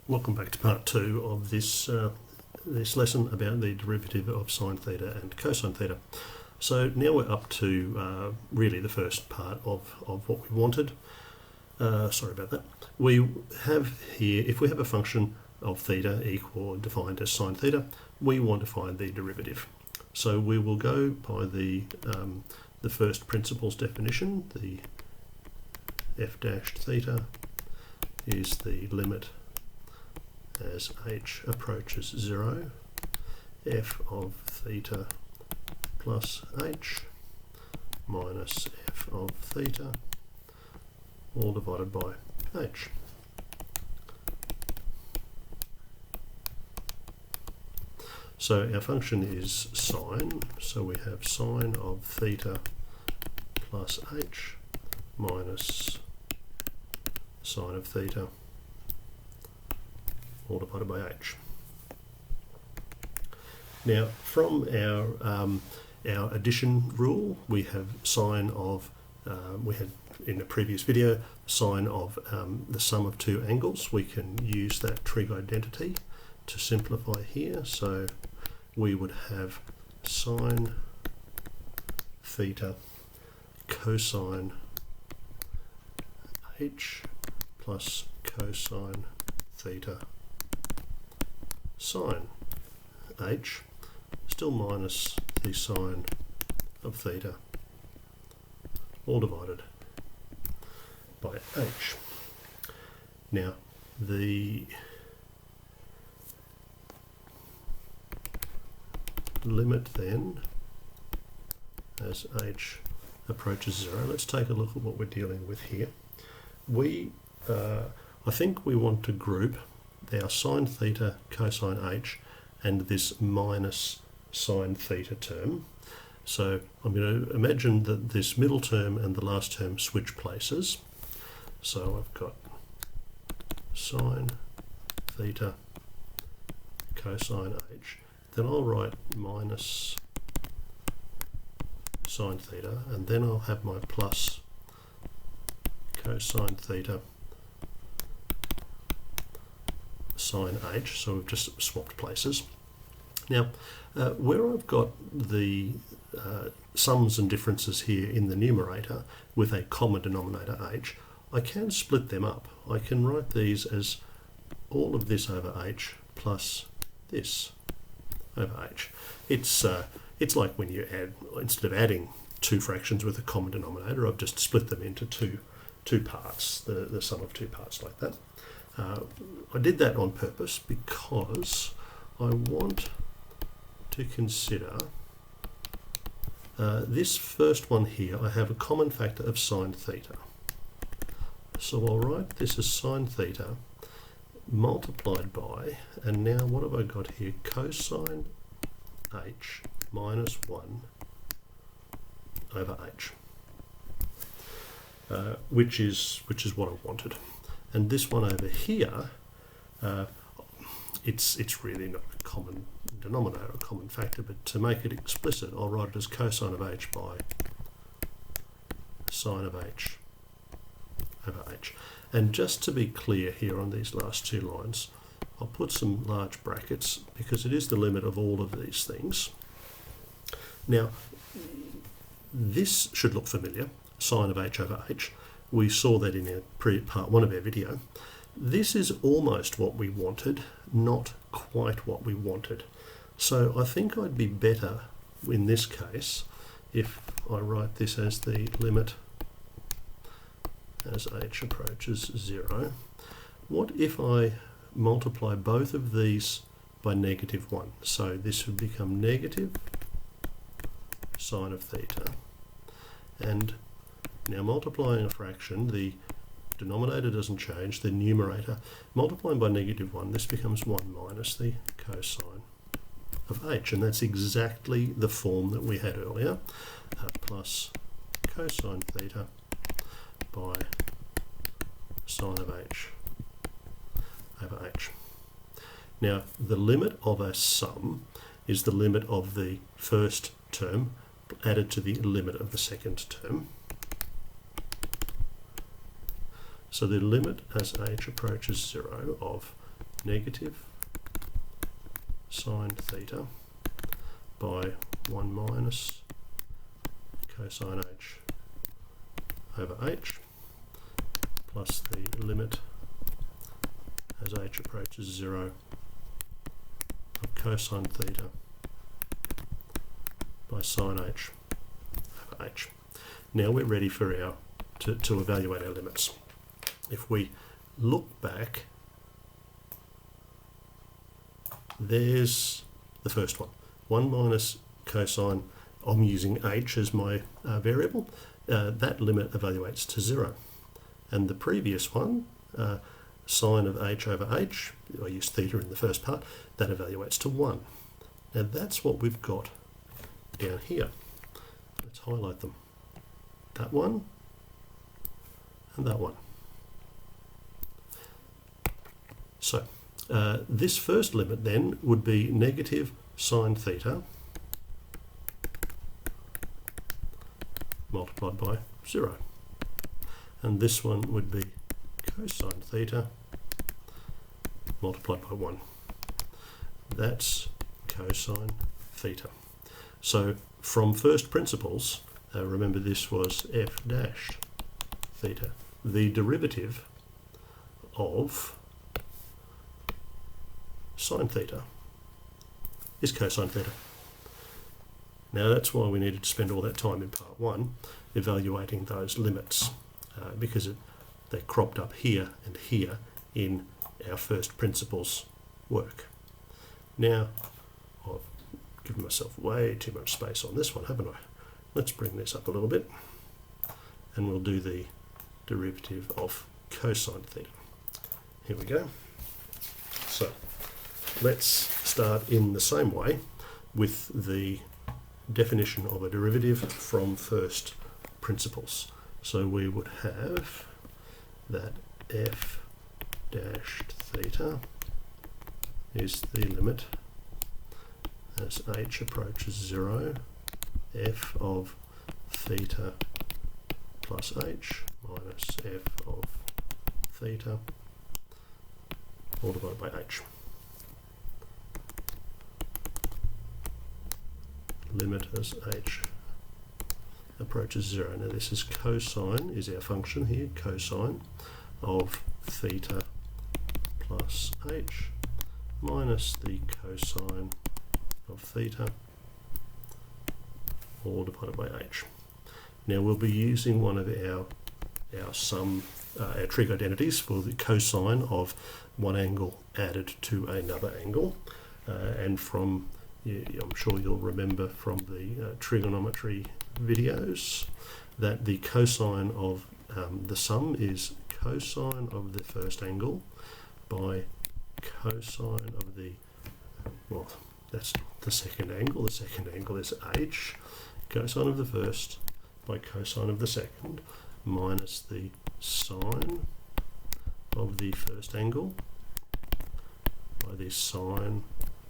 Welcome back to part 2 of this lesson about the derivative of sine theta and cosine theta. So now we're up to really the first part of what we wanted. Sorry about that. We have here, if we have a function of theta equal defined as sine theta, we want to find the derivative. So we will go by the first principles definition. The f dash theta is the limit as h approaches 0, f of theta plus h minus f of theta, all divided by h. So our function is sine, so we have sine of theta plus h minus sine of theta, all divided by h. Now, from our addition rule, we have sine of, we had in the previous video, sine of the sum of two angles. We can use that trig identity to simplify here. So we would have sine theta cosine h plus cosine theta sine h, still minus the sine of theta, all divided by h. Now, the limit then as h approaches 0, let's take a look at what we're dealing with here. I think we want to group our sine theta cosine h and this minus sine theta term. So I'm going to imagine that this middle term and the last term switch places. So I've got sine theta cosine h. Then I'll write minus sine theta, and then I'll have my plus cosine theta sine h, so we've just swapped places. Now, where I've got the sums and differences here in the numerator with a common denominator h, I can split them up. I can write these as all of this over h plus this over h. It's like when you add, instead of adding two fractions with a common denominator, I've just split them into two parts, the sum of two parts like that. I did that on purpose because I want to consider this first one here. I have a common factor of sine theta. So I'll write this as sine theta multiplied by, and now what have I got here? Cosine h minus 1 over h, which is what I wanted. And this one over here, it's really not a common denominator, a common factor, but to make it explicit, I'll write it as cosine of h by sine of h over h. And just to be clear here on these last two lines, I'll put some large brackets because it is the limit of all of these things. Now, this should look familiar, sine of h over h. We saw that in our part 1 of our video. This is almost what we wanted, not quite what we wanted. So I think I'd be better in this case if I write this as the limit as h approaches 0. What if I multiply both of these by negative 1? So this would become negative sine of theta. And now multiplying a fraction, the denominator doesn't change, the numerator, multiplying by negative 1, this becomes 1 minus the cosine of h, and that's exactly the form that we had earlier, plus cosine theta by sine of h over h. Now, the limit of a sum is the limit of the first term added to the limit of the second term. So the limit as h approaches 0 of negative sine theta by 1 minus cosine h over h plus the limit as h approaches 0 of cosine theta by sine h over h. Now we're ready for our to evaluate our limits. If we look back, there's the first one, 1 minus cosine. I'm using h as my variable. That limit evaluates to 0. And the previous one, sine of h over h, I used theta in the first part, that evaluates to 1. Now that's what we've got down here. Let's highlight them. That one and that one. So this first limit then would be negative sine theta multiplied by 0. And this one would be cosine theta multiplied by 1. That's cosine theta. So from first principles, remember this was f dash theta. The derivative of sine theta is cosine theta. Now that's why we needed to spend all that time in part 1 evaluating those limits, because they cropped up here and here in our first principles work. Now I've given myself way too much space on this one, haven't I? Let's bring this up a little bit and we'll do the derivative of cosine theta. Here we go. So let's start in the same way with the definition of a derivative from first principles. So we would have that f dashed theta is the limit as h approaches 0, f of theta plus h minus f of theta all divided by h. Limit as h approaches 0. Now this is cosine, is our function here, cosine of theta plus h minus the cosine of theta all divided by h. Now we'll be using one of our trig identities for the cosine of one angle added to another angle, and from I'm sure you'll remember from the trigonometry videos that the cosine of the sum is cosine of the first angle by cosine of the, well, that's the second angle. The second angle is h, cosine of the first by cosine of the second minus the sine of the first angle by the sine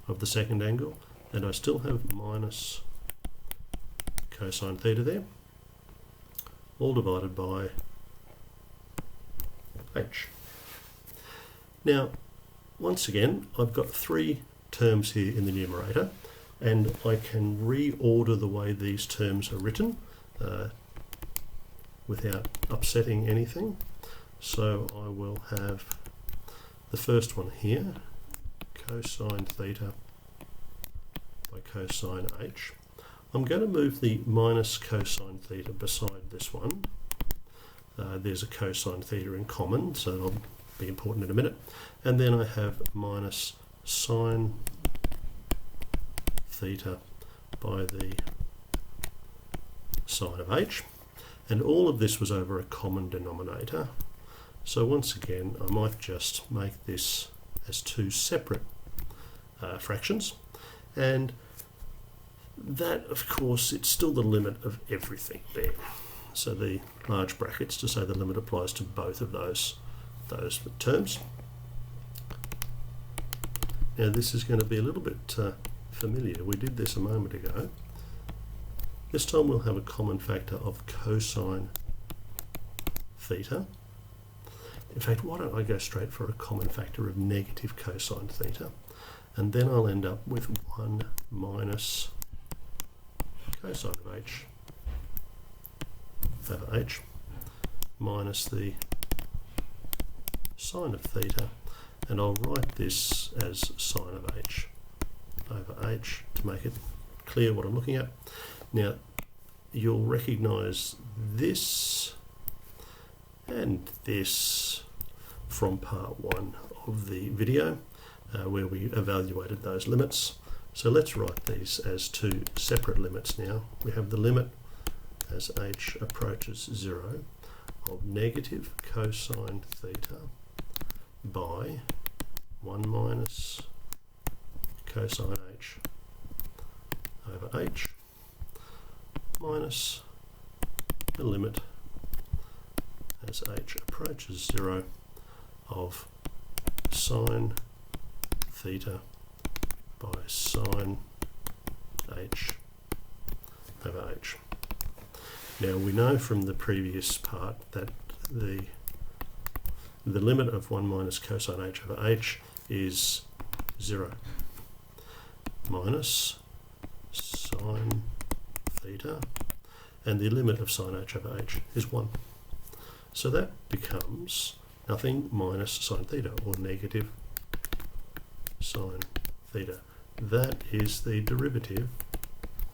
of the second angle. And I still have minus cosine theta there, all divided by h. Now, once again, I've got 3 terms here in the numerator, and I can reorder the way these terms are written without upsetting anything. So I will have the first one here, cosine theta by cosine h. I'm going to move the minus cosine theta beside this one. There's a cosine theta in common, so that'll be important in a minute. And then I have minus sine theta by the sine of h. And all of this was over a common denominator. So once again, I might just make this as 2 separate fractions. And that, of course, it's still the limit of everything there. So the large brackets to say the limit applies to both of those terms. Now this is going to be a little bit familiar. We did this a moment ago. This time we'll have a common factor of cosine theta. In fact, why don't I go straight for a common factor of negative cosine theta, and then I'll end up with 1 minus cosine of h over h minus the sine of theta, and I'll write this as sine of h over h to make it clear what I'm looking at. Now, you'll recognise this and this from part 1 of the video where we evaluated those limits. So let's write these as two separate limits now. We have the limit as h approaches 0 of negative cosine theta by 1 minus cosine h over h minus the limit as h approaches 0 of sine theta by sine h over h. Now we know from the previous part that the limit of 1 minus cosine h over h is 0 minus sine theta, and the limit of sine h over h is 1. So that becomes nothing minus sine theta, or negative sine theta. That is the derivative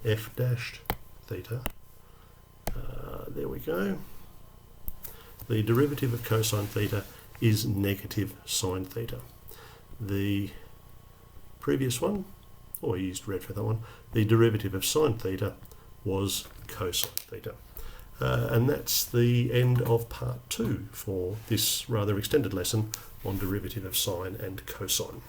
f dashed theta. There we go. The derivative of cosine theta is negative sine theta. The previous one, or I used red for that one, the derivative of sine theta was cosine theta. And that's the end of part 2 for this rather extended lesson on derivative of sine and cosine.